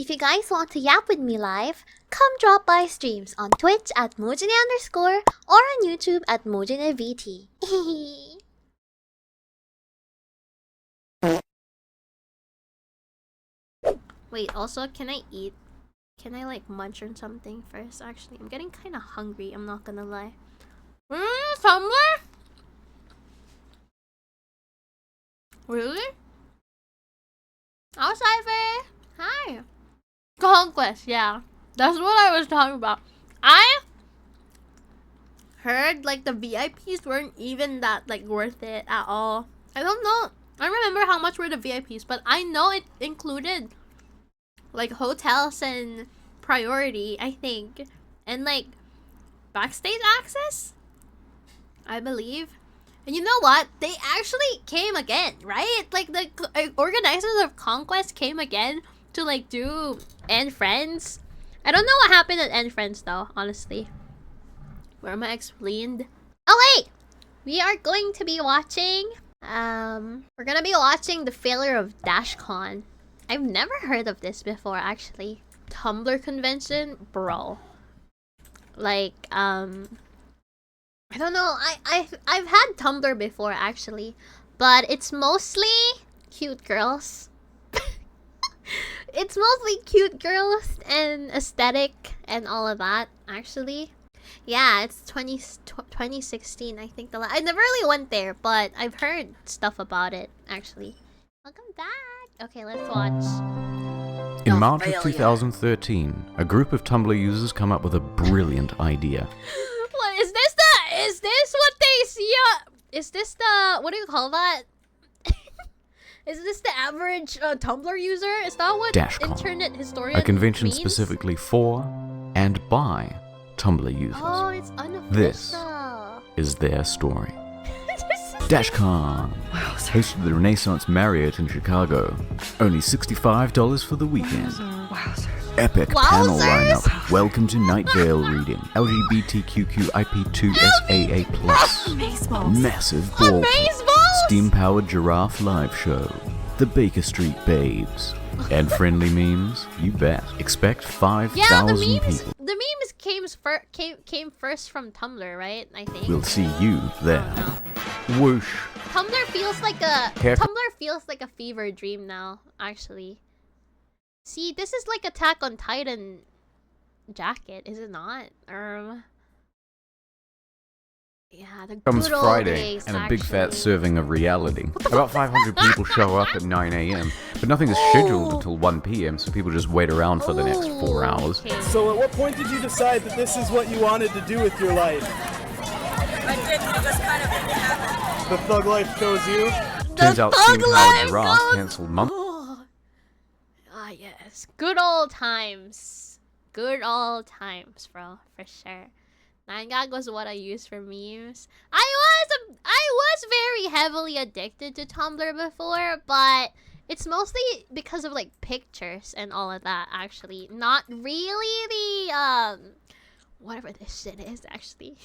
If you guys want to yap with me live, come drop by streams on Twitch at Mojine_ or on YouTube at MojineVT. Wait, also, can I eat? Can I like munch on something first? Actually, I'm getting kind of hungry, I'm not gonna lie. Tumblr? Really? Oh, Cypher! Hi! Conquest, yeah. That's what I was talking about. I heard like the VIPs weren't even that like worth it at all. I don't know. I don't remember how much were the VIPs, but I know it included like hotels and priority, I think. And like backstage access? I believe. And you know what? They actually came again, right? Like the organizers of Conquest came again to like do End Friends. I don't know what happened at End Friends though, honestly. Where am I explained? Oh wait! We are going to be watching we're gonna be watching the failure of Dashcon. I've never heard of this before actually. Tumblr convention? Bro. Like I don't know, I've had Tumblr before actually, but it's mostly cute girls. It's mostly cute girls and aesthetic and all of that actually. Yeah, it's 2016 I think. I never really went there, but I've heard stuff about it actually. Welcome back. Okay, let's watch. In March of 2013, a group of Tumblr users come up with a brilliant idea. What is this? Is this what they see? Is this the, what do you call that? Is this the average Tumblr user? Is that what Dashcon, internet historian a convention means? specifically for and by Tumblr users. Oh, it's unofficial. This is their story. Dashcon, hosted the Renaissance Marriott in Chicago. Only $65 for the weekend. Epic panel lineup. Welcome to Night Vale reading. LGBTQIP2SAA+. Massive ball pit. Steam-powered giraffe live show. The Baker Street Babes. And friendly memes? You bet. Expect 5,000 people. The memes came first from Tumblr, right? I think. We'll see you there. Whoosh. Tumblr feels like a fever dream now, actually. See, this is like Attack on Titan jacket, is it not? Yeah, the Comes good old Friday days, and a actually. big fat serving of reality. About 500 people show up at 9 AM, but nothing is scheduled until 1 PM, so people just wait around for the next 4 hours. Okay. So at what point did you decide that this is what you wanted to do with your life? I didn't, it just kind of happened. The thug life chose you? Turns out steam-powered giraffe cancelled month. Ah, yes. Good old times. Good old times, bro. For sure. 9gag was what I used for memes. I was very heavily addicted to Tumblr before, but it's mostly because of like pictures and all of that actually. Not really the whatever this shit is actually.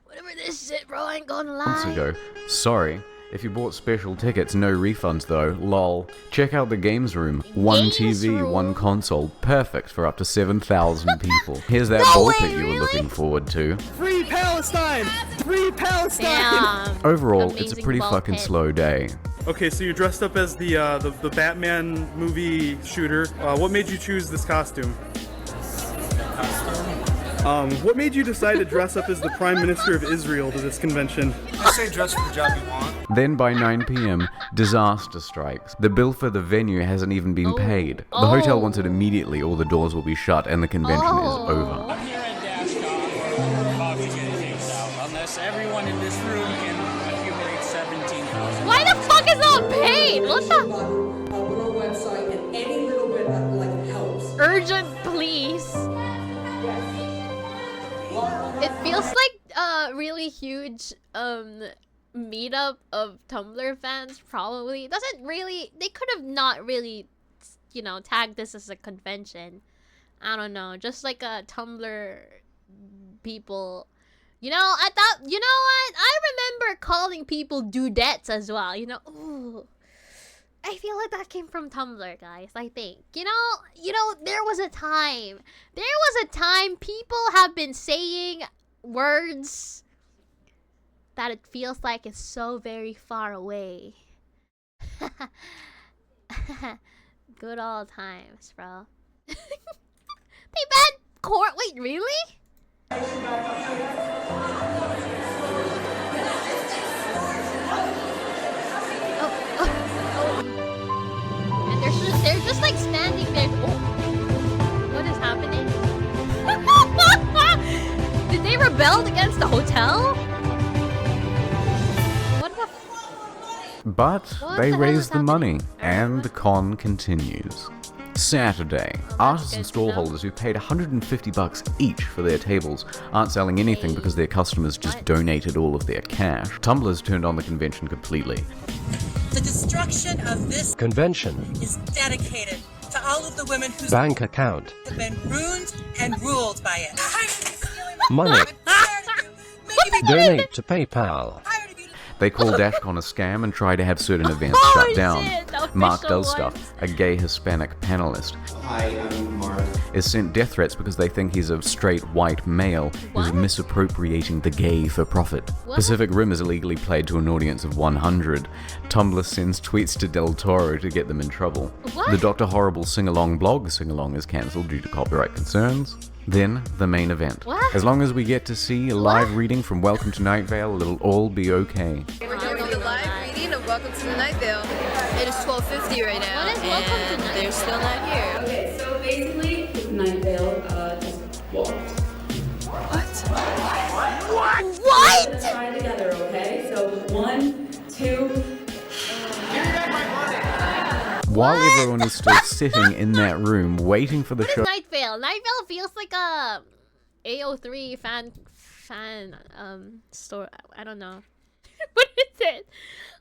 Whatever this shit, bro, I ain't gonna lie. Months ago. Sorry. If you bought special tickets, no refunds though. Lol. Check out the games room. One TV, one console. Perfect for up to 7,000 people. Here's that ball pit you were looking forward to. Free Palestine! Free Palestine! Damn. Overall, it's a Amazing pretty ball fucking pit. slow day. Okay, so you're dressed up as the Batman movie shooter. What made you choose this costume? What made you decide to dress up as the Prime Minister of Israel to this convention? I say dress for the job you want. Then by 9 PM, disaster strikes. The bill for the venue hasn't even been paid. The hotel wants it immediately or the doors will be shut and the convention is over. I'm here at Dashcon, about to get kicked out, unless everyone in this room can accumulate 17,000. Why the fuck is not paid? What the? On our website, and any little bit of like helps. Urgent, please. It feels like a really huge meetup of Tumblr fans probably. Doesn't really, they could have not really, you know, tagged this as a convention. I don't know, just like a Tumblr people. You know, I thought, you know what? I remember calling people dudettes as well, you know. Ooh. I feel like that came from Tumblr, guys. I think. You know, there was a time. There was a time people have been saying words that it feels like it's so very far away. Good old times, bro. They banned court. Wait, really? And they're just like standing there. Oh, what is happening? Did they rebel against the hotel? What the? But What they the hell raise is the happening? money, and the con continues. Saturday, artists and good to know. stallholders who paid $150 each for their tables aren't selling anything because their customers just donated all of their cash. Tumblr's turned on the convention completely. The destruction of this convention is dedicated to all of the women whose bank account have been ruined and ruled by it. money Maybe donate to PayPal. They call Dashcon a scam and try to have certain events Oh, shut down. shit, the Mark official Does one. Stuff, a gay Hispanic panelist, Hi, I'm Mark. is sent death threats because they think he's a straight white male who's What? misappropriating the gay for profit. What? Pacific Rim is illegally played to an audience of 100. Tumblr sends tweets to Del Toro to get them in trouble. What? The Dr. Horrible sing-along blog sing-along is cancelled due to copyright concerns. Then, the main event. What? As long as we get to see a live reading from Welcome to Night Vale, it'll all be okay. We're doing the live reading of Welcome to the Night Vale. It is 12:50 right now, What is Welcome to and Night they're still not here. Okay, so basically, Night Vale just walked. What? Let's try it together, okay? So 1, 2. While everyone is still sitting in that room waiting for the What is show Night Vale? Night Vale feels like a AO3 fan store. I don't know. What is it?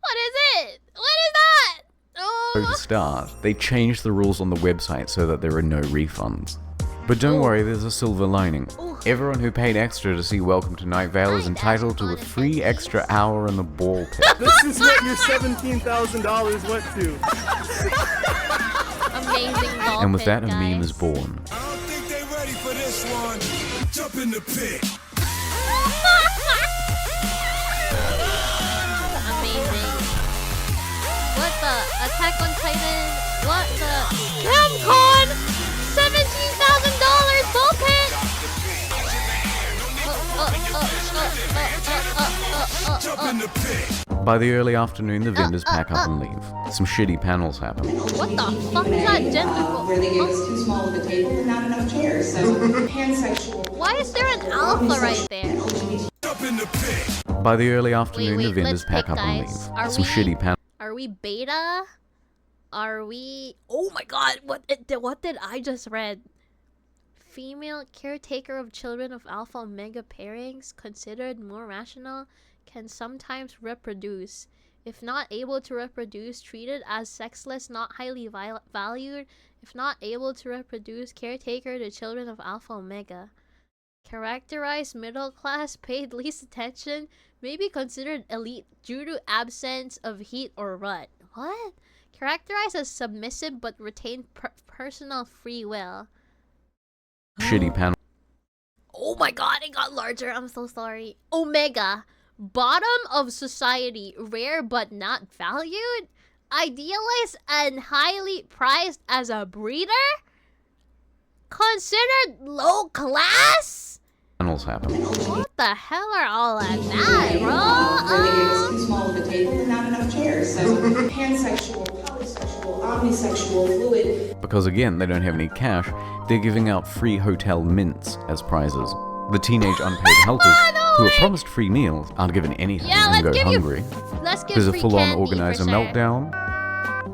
What is it? What is that? to Oh. start, they changed the rules on the website so that there are no refunds. But don't worry, there's a silver lining. Ooh. Everyone who paid extra to see Welcome to Night Vale is Hi, entitled to a Dashcon free attendees. extra hour in the ball pit. This is what your $17,000 went to. Amazing ball And with pit, that, a guys. meme is born. I don't think they ready for this one. Jump in the pit. Amazing. What the? Attack on Titan? What the? Camcon! $17,000 ball pit! Jump in the pit. By the early afternoon, the vendors pack up and leave. Some shitty panels happen. What the fuck is that gender? Where they gave us too small of a table and not enough chairs. So pansexual. Why is there an alpha right there? Jump in the pit. By the early afternoon, Wait, the vendors let's pack pick, up and guys. leave. Are Some we- shitty panels. Are we beta? Are we? Oh my god! What did I just read? Female caretaker of children of alpha omega pairings, considered more rational, can sometimes reproduce. If not able to reproduce, treated as sexless, not highly valued. If not able to reproduce, caretaker to children of alpha omega. Characterized middle class, paid least attention, may be considered elite due to absence of heat or rut. What? Characterized as submissive but retain personal free will. Shitty panels. Oh my god, it got larger. I'm so sorry. Omega. Bottom of society. Rare but not valued. Idealized and highly prized as a breeder. Considered low class? Panels happen. What the hell are all of that, Where they gave us too bro? small of a table and not enough chairs. So pansexual, polysexual, omnisexual, fluid. Because again, they don't have any cash, they're giving out free hotel mints as prizes. The teenage unpaid helpers, who are promised free meals, aren't given anything Yeah, and let's go give hungry. Let's give There's a free full-on candy organizer for sure. meltdown.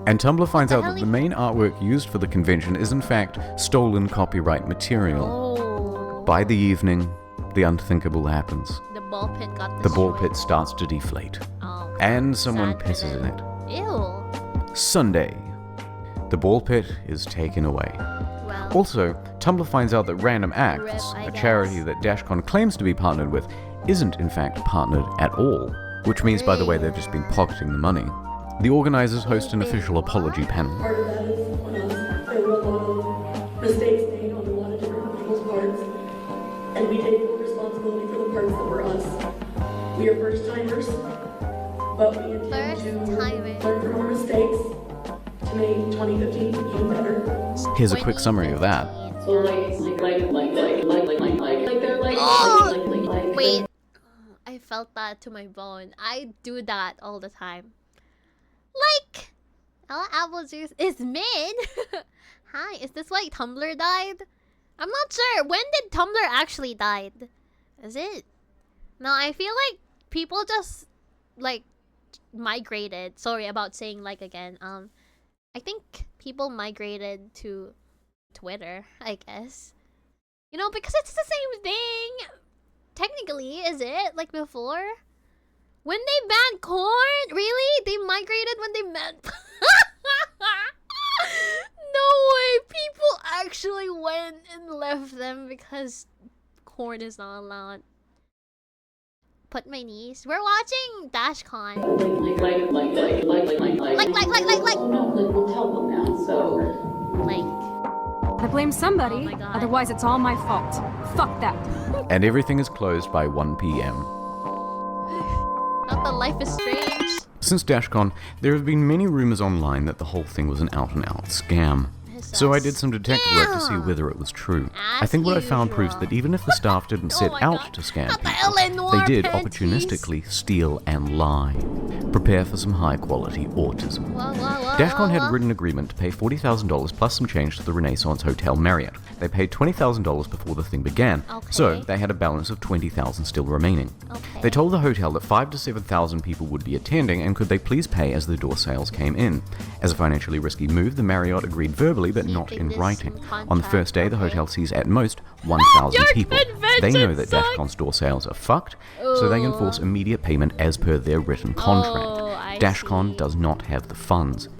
And Tumblr finds out hell that the main artwork used for the convention is in fact stolen copyright material. Oh, By the evening, the unthinkable happens. the ball pit got The destroyed. ball pit starts to deflate. Oh, And someone sad for pisses in them. it. Ew. Sunday. The ball pit is taken away. Well, Also, Tumblr finds out that Random Acts, Rip, I a guess. charity that Dashcon claims to be partnered with, isn't in fact partnered at all. Which means, by the way, they've just been pocketing the money. The organizers host an official apology panel. Part of that is there were a lot of mistakes made on a lot of different people's parts, and we take full responsibility for the parts that were us. We are first timers, but we intend to learn from our mistakes to make 2015 even better. Here's a quick summary of that. So Wait. I felt that to my bone. I do that all the time. Like, all apple juice is mint. Hi, is this why Tumblr died? I'm not sure. When did Tumblr actually died? Is it? No, I feel like people just like migrated. Sorry about saying like again. I think people migrated to Twitter, I guess. You know, because it's the same thing. Technically, is it? Like before? When they banned corn? Really? They migrated when they banned... No way! People actually went and left them because corn is not allowed. Put my niece. We're watching Dashcon. Like. I blame somebody, otherwise it's all my fault. Fuck that. And everything is closed by 1 p.m. Not the Life is Strange. Since Dashcon, there have been many rumors online that the whole thing was an out-and-out scam. So I did some detective work to see whether it was true. I think what I found proves that even if the staff didn't set out to scam people, they did opportunistically steal and lie. Prepare for some high-quality autism. Dashcon had a written agreement to pay $40,000 plus some change to the Renaissance Hotel Marriott. They paid $20,000 before the thing began, so they had a balance of $20,000 still remaining. They told the hotel that 5,000 to 7,000 people would be attending, and could they please pay as the door sales came in. As a financially risky move, the Marriott agreed verbally but not in writing. On the first day, the hotel sees at most 1,000 people. They know that Dashcon's door sales are fucked, so they can force immediate payment as per their written contract. Dashcon does not have the funds.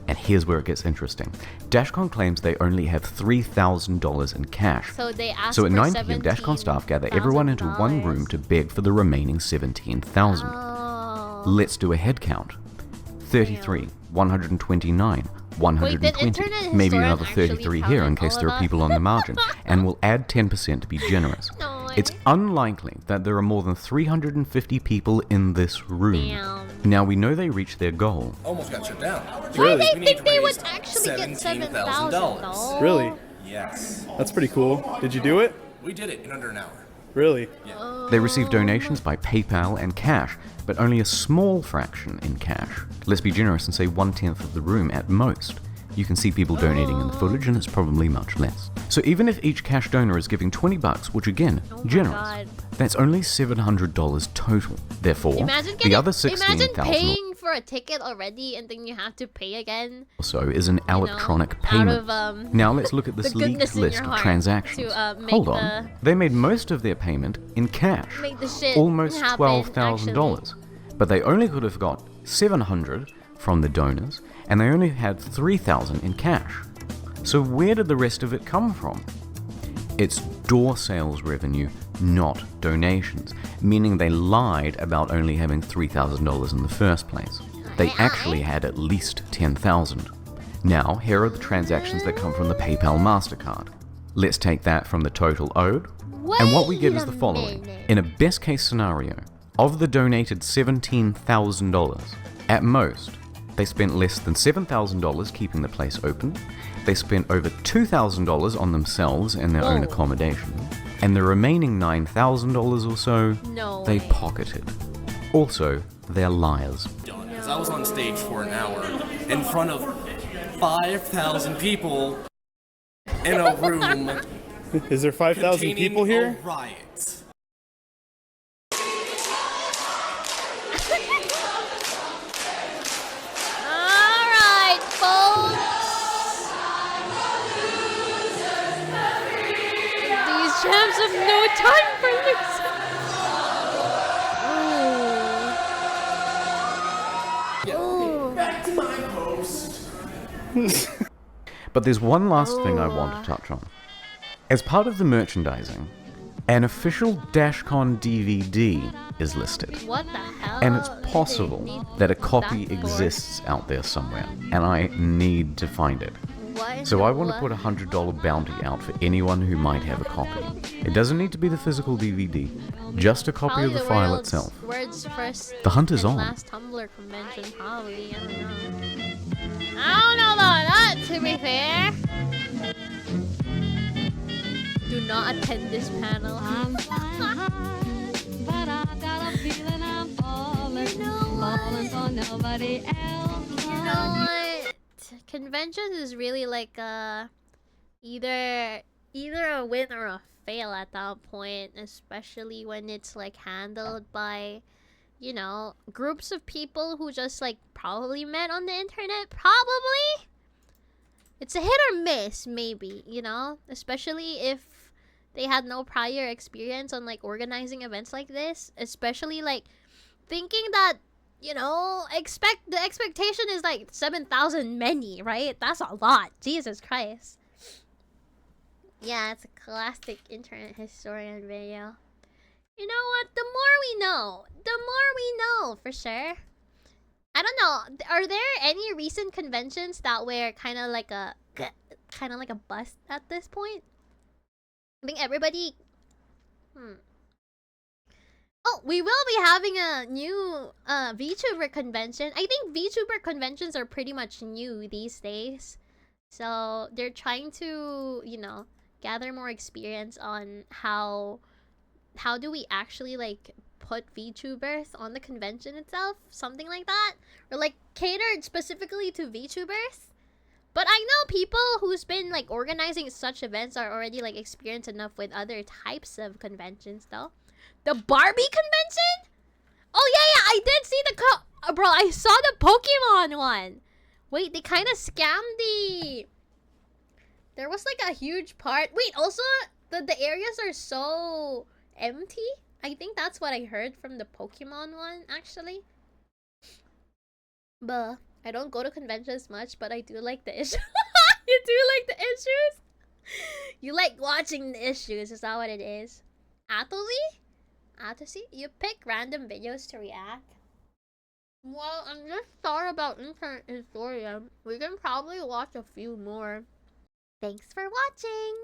And here's where it gets interesting. Dashcon claims they only have $3,000 in cash. So at 9 p.m, Dashcon staff gather everyone into one room to beg for the remaining $17,000. Let's do a head count. 33, 129, 120, maybe another 33 here in case there are people on the margin, and we'll add 10% to be generous. It's unlikely that there are more than 350 people in this room. Now we know they reached their goal. Almost got shut down. Why do they think they would actually get $7,000? Really? Yes. That's pretty cool. Did you do it? We did it in under an hour. Really? Yeah. They received donations by PayPal and cash, but only a small fraction in cash. Let's be generous and say 1/10 of the room at most. You can see people donating in the footage, and it's probably much less. So even if each cash donor is giving $20, which again, generous, that's only $700 total. Therefore, the other $16,000 paying for a ticket already and then you have to pay again. Also is an electronic payment. Now let's look at this leaked list of transactions. Hold on. They made most of their payment in cash. Almost $12,000. But they only could have got $700 from the donors, and they only had $3,000 in cash. So where did the rest of it come from? It's door sales revenue, not donations, meaning they lied about only having $3,000 in the first place. They actually had at least $10,000. Now, here are the transactions that come from the PayPal MasterCard. Let's take that from the total owed, and what we get is the following. In a best case scenario, of the donated $17,000, at most, they spent less than $7,000 keeping the place open. They spent over $2,000 on themselves and their own accommodation. And the remaining $9,000 or so, they pocketed. Also, they're liars. Because I was on stage for an hour in front of 5,000 people in a room. Is there 5,000 people here? Riot. Champs have no time for losing. Back to my post. But there's one last thing I want to touch on. As part of the merchandising, An official Dashcon DVD is listed. What the hell? And it's do they possible need that a copy that for? exists out there somewhere, and I need to find it. What? So I want to put a $100 bounty out for anyone who might have a copy. It doesn't need to be the physical DVD, just a copy Probably of the the file world's itself. first The hunt is and on. last Tumblr convention, probably. I don't know. I don't know about that, to be fair. Do not attend this panel. But I got a feeling I'm falling, falling for nobody else. You know what? Conventions is really like either a win or a fail at that point, especially when it's like handled by, you know, groups of people who just like probably met on the internet. Probably. It's a hit or miss, maybe, you know, especially if they had no prior experience on like organizing events like this, especially like thinking that, you know, the expectation is like 7,000 many, right? That's a lot. Jesus Christ. Yeah, it's a classic internet historian video. You know what? The more we know, for sure. I don't know. Are there any recent conventions that were kind of like a bust at this point? I think everybody. Oh, we will be having a new Vtuber convention. I think Vtuber conventions are pretty much new these days. So they're trying to, you know, gather more experience on how do we actually like put VTubers on the convention itself, something like that, or like catered specifically to VTubers. But I know people who's been like organizing such events are already like experienced enough with other types of conventions though. The Barbie convention? Oh yeah, I did see the bro, I saw the Pokemon one. Wait, they kind of scammed the... There was like a huge part. Wait, also the areas are so empty. I think that's what I heard from the Pokemon one, actually. But I don't go to conventions much, but I do like the issues. You do like the issues? You like watching the issues, is that what it is? Atosy? You pick random videos to react? Well, I'm just sorry about internet historian. We can probably watch a few more. Thanks for watching!